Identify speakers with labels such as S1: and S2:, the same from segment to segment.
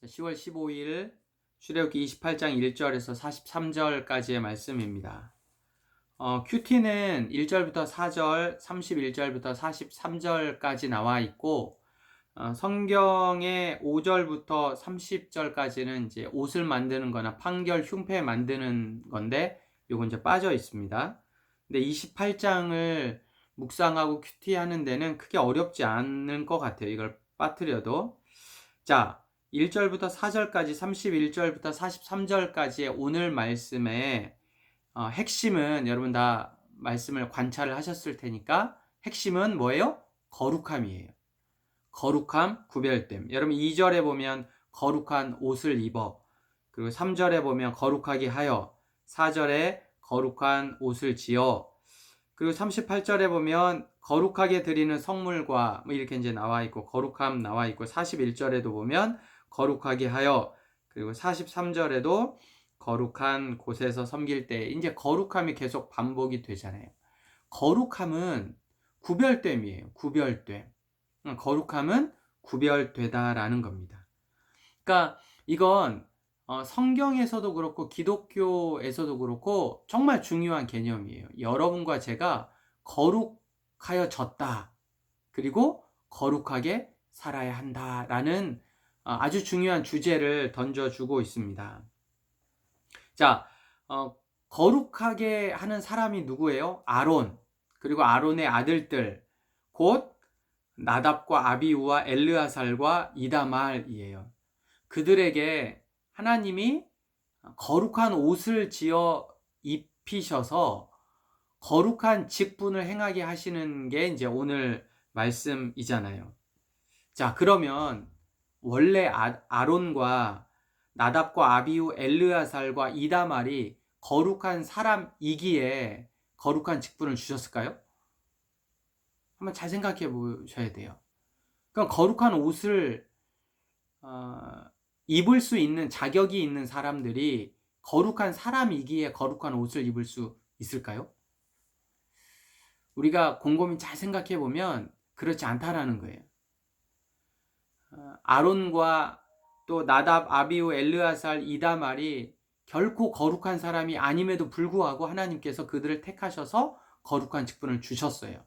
S1: 10월 15일 출애굽기 28장 1절에서 43절까지의 말씀입니다. 큐티는 1절부터 4절, 31절부터 43절까지 나와 있고, 성경의 5절부터 30절까지는 이제 옷을 만드는 거나 판결 흉패 만드는 건데, 요건 이제 빠져 있습니다. 근데 28장을 묵상하고 큐티하는 데는 크게 어렵지 않은 것 같아요. 이걸 빠뜨려도. 자, 1절부터 4절까지, 31절부터 43절까지의 오늘 말씀의 핵심은, 여러분 다 말씀을 관찰을 하셨을 테니까 핵심은 뭐예요? 거룩함이에요. 거룩함, 구별됨. 여러분 2절에 보면 거룩한 옷을 입어, 그리고 3절에 보면 거룩하게 하여, 4절에 거룩한 옷을 지어, 그리고 38절에 보면 거룩하게 드리는 성물과 뭐 이렇게 이제 나와 있고, 거룩함 나와 있고, 41절에도 보면 거룩하게 하여, 그리고 43절에도 거룩한 곳에서 섬길 때 이제 거룩함이 계속 반복이 되잖아요. 거룩함은 구별됨이에요. 구별됨. 거룩함은 구별되다라는 겁니다. 그러니까 이건 성경에서도 그렇고 기독교에서도 그렇고 정말 중요한 개념이에요. 여러분과 제가 거룩하여졌다, 그리고 거룩하게 살아야 한다라는 아주 중요한 주제를 던져주고 있습니다. 자, 거룩하게 하는 사람이 누구예요? 아론, 그리고 아론의 아들들, 곧 나답과 아비우와 엘르아살과 이다말이에요. 그들에게 하나님이 거룩한 옷을 지어 입히셔서 거룩한 직분을 행하게 하시는 게 이제 오늘 말씀이잖아요. 자, 그러면 원래 아론과 나답과 아비우, 엘르아살과 이다말이 거룩한 사람이기에 거룩한 직분을 주셨을까요? 한번 잘 생각해 보셔야 돼요. 그럼 거룩한 옷을 입을 수 있는 자격이 있는 사람들이 거룩한 사람이기에 거룩한 옷을 입을 수 있을까요? 우리가 곰곰이 잘 생각해 보면 그렇지 않다라는 거예요. 아론과 또 나답, 아비우, 엘르아살, 이다말이 결코 거룩한 사람이 아님에도 불구하고 하나님께서 그들을 택하셔서 거룩한 직분을 주셨어요.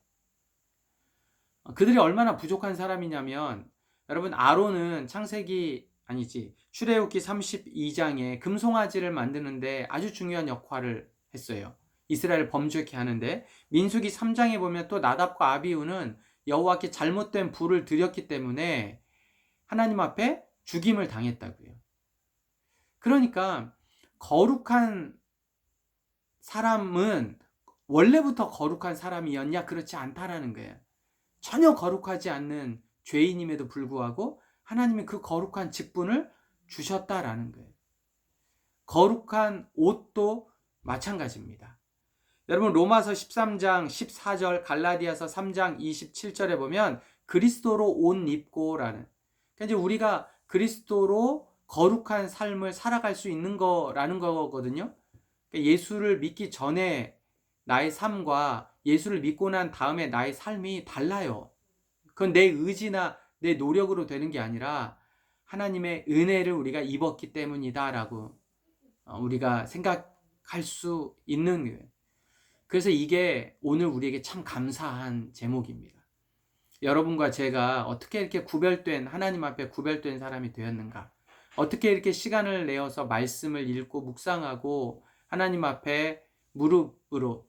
S1: 그들이 얼마나 부족한 사람이냐면, 여러분 아론은 출애굽기 32장에 금송아지를 만드는데 아주 중요한 역할을 했어요. 이스라엘을 범죄케 하는데, 민수기 3장에 보면 또 나답과 아비우는 여호와께 잘못된 불을 드렸기 때문에 하나님 앞에 죽임을 당했다고요. 그러니까 거룩한 사람은 원래부터 거룩한 사람이었냐? 그렇지 않다라는 거예요. 전혀 거룩하지 않는 죄인임에도 불구하고 하나님이 그 거룩한 직분을 주셨다라는 거예요. 거룩한 옷도 마찬가지입니다. 여러분 로마서 13장 14절, 갈라디아서 3장 27절에 보면 그리스도로 옷 입고라는, 그러니까 이제 우리가 그리스도로 거룩한 삶을 살아갈 수 있는 거라는 거거든요. 그러니까 예수를 믿기 전에 나의 삶과 예수를 믿고 난 다음에 나의 삶이 달라요. 그건 내 의지나 내 노력으로 되는 게 아니라 하나님의 은혜를 우리가 입었기 때문이다라고 우리가 생각할 수 있는 거예요. 그래서 이게 오늘 우리에게 참 감사한 제목입니다. 여러분과 제가 어떻게 이렇게 구별된, 하나님 앞에 구별된 사람이 되었는가? 어떻게 이렇게 시간을 내어서 말씀을 읽고 묵상하고 하나님 앞에 무릎으로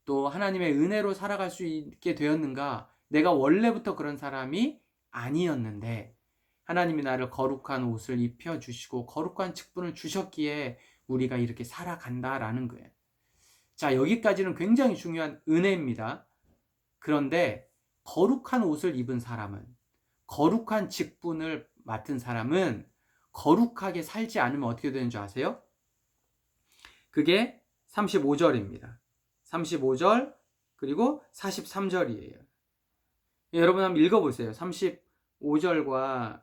S1: 또 하나님의 은혜로 살아갈 수 있게 되었는가? 내가 원래부터 그런 사람이 아니었는데 하나님이 나를 거룩한 옷을 입혀주시고 거룩한 직분을 주셨기에 우리가 이렇게 살아간다라는 거예요. 자, 여기까지는 굉장히 중요한 은혜입니다. 그런데 거룩한 옷을 입은 사람은, 거룩한 직분을 맡은 사람은 거룩하게 살지 않으면 어떻게 되는 줄 아세요? 그게 35절입니다. 35절 그리고 43절이에요. 여러분 한번 읽어보세요. 35절과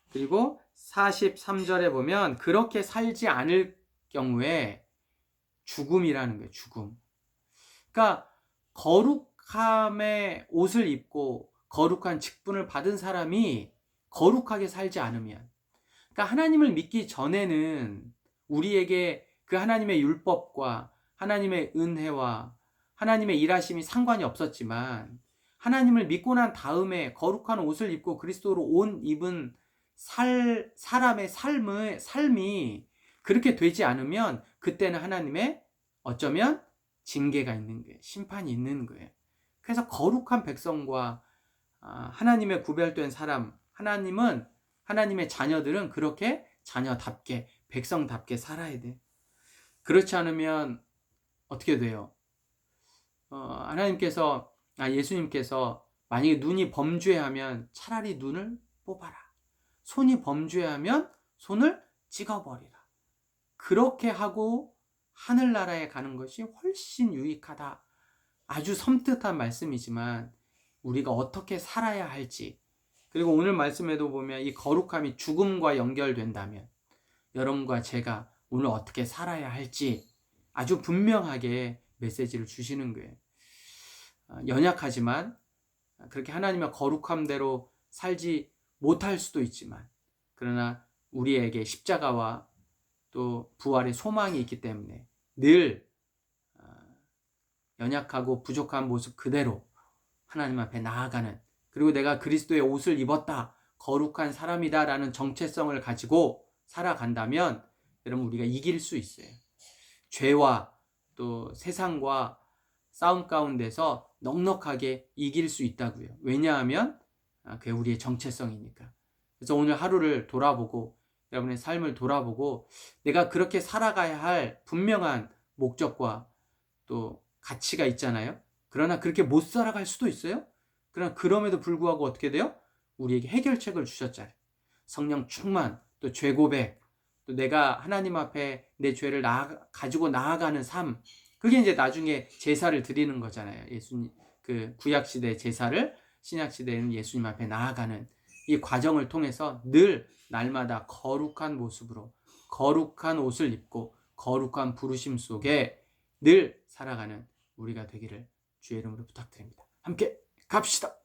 S1: 그리고 43절에 보면 그렇게 살지 않을 경우에 죽음이라는 거예요. 죽음. 그러니까 거룩함의 옷을 입고 거룩한 직분을 받은 사람이 거룩하게 살지 않으면, 그러니까 하나님을 믿기 전에는 우리에게 그 하나님의 율법과 하나님의 은혜와 하나님의 일하심이 상관이 없었지만, 하나님을 믿고 난 다음에 거룩한 옷을 입고 그리스도로 옷 입은 사람의 삶이 그렇게 되지 않으면 그때는 하나님의 어쩌면 징계가 있는 거예요. 심판이 있는 거예요. 그래서 거룩한 백성과 하나님의 구별된 사람, 하나님의 자녀들은 그렇게 자녀답게, 백성답게 살아야 돼. 그렇지 않으면 어떻게 돼요? 예수님께서 만약에 눈이 범죄하면 차라리 눈을 뽑아라. 손이 범죄하면 손을 찍어버리라. 그렇게 하고 하늘나라에 가는 것이 훨씬 유익하다. 아주 섬뜩한 말씀이지만 우리가 어떻게 살아야 할지, 그리고 오늘 말씀에도 보면 이 거룩함이 죽음과 연결된다면 여러분과 제가 오늘 어떻게 살아야 할지 아주 분명하게 메시지를 주시는 거예요. 연약하지만 그렇게 하나님의 거룩함대로 살지 못할 수도 있지만, 그러나 우리에게 십자가와 또 부활의 소망이 있기 때문에 늘 연약하고 부족한 모습 그대로 하나님 앞에 나아가는, 그리고 내가 그리스도의 옷을 입었다, 거룩한 사람이다 라는 정체성을 가지고 살아간다면 여러분 우리가 이길 수 있어요. 죄와 또 세상과 싸움 가운데서 넉넉하게 이길 수 있다고요. 왜냐하면 그게 우리의 정체성이니까. 그래서 오늘 하루를 돌아보고, 여러분의 삶을 돌아보고, 내가 그렇게 살아가야 할 분명한 목적과 또 가치가 있잖아요. 그러나 그렇게 못 살아갈 수도 있어요. 그러나 그럼에도 불구하고 어떻게 돼요? 우리에게 해결책을 주셨잖아요. 성령 충만, 또 죄 고백, 또 내가 하나님 앞에 내 죄를 가지고 나아가는 삶, 그게 이제 나중에 제사를 드리는 거잖아요. 예수님, 그 구약시대 제사를 신약시대에는 예수님 앞에 나아가는 이 과정을 통해서 늘 날마다 거룩한 모습으로 거룩한 옷을 입고 거룩한 부르심 속에 늘 살아가는 우리가 되기를 주의 이름으로 부탁드립니다. 함께 갑시다.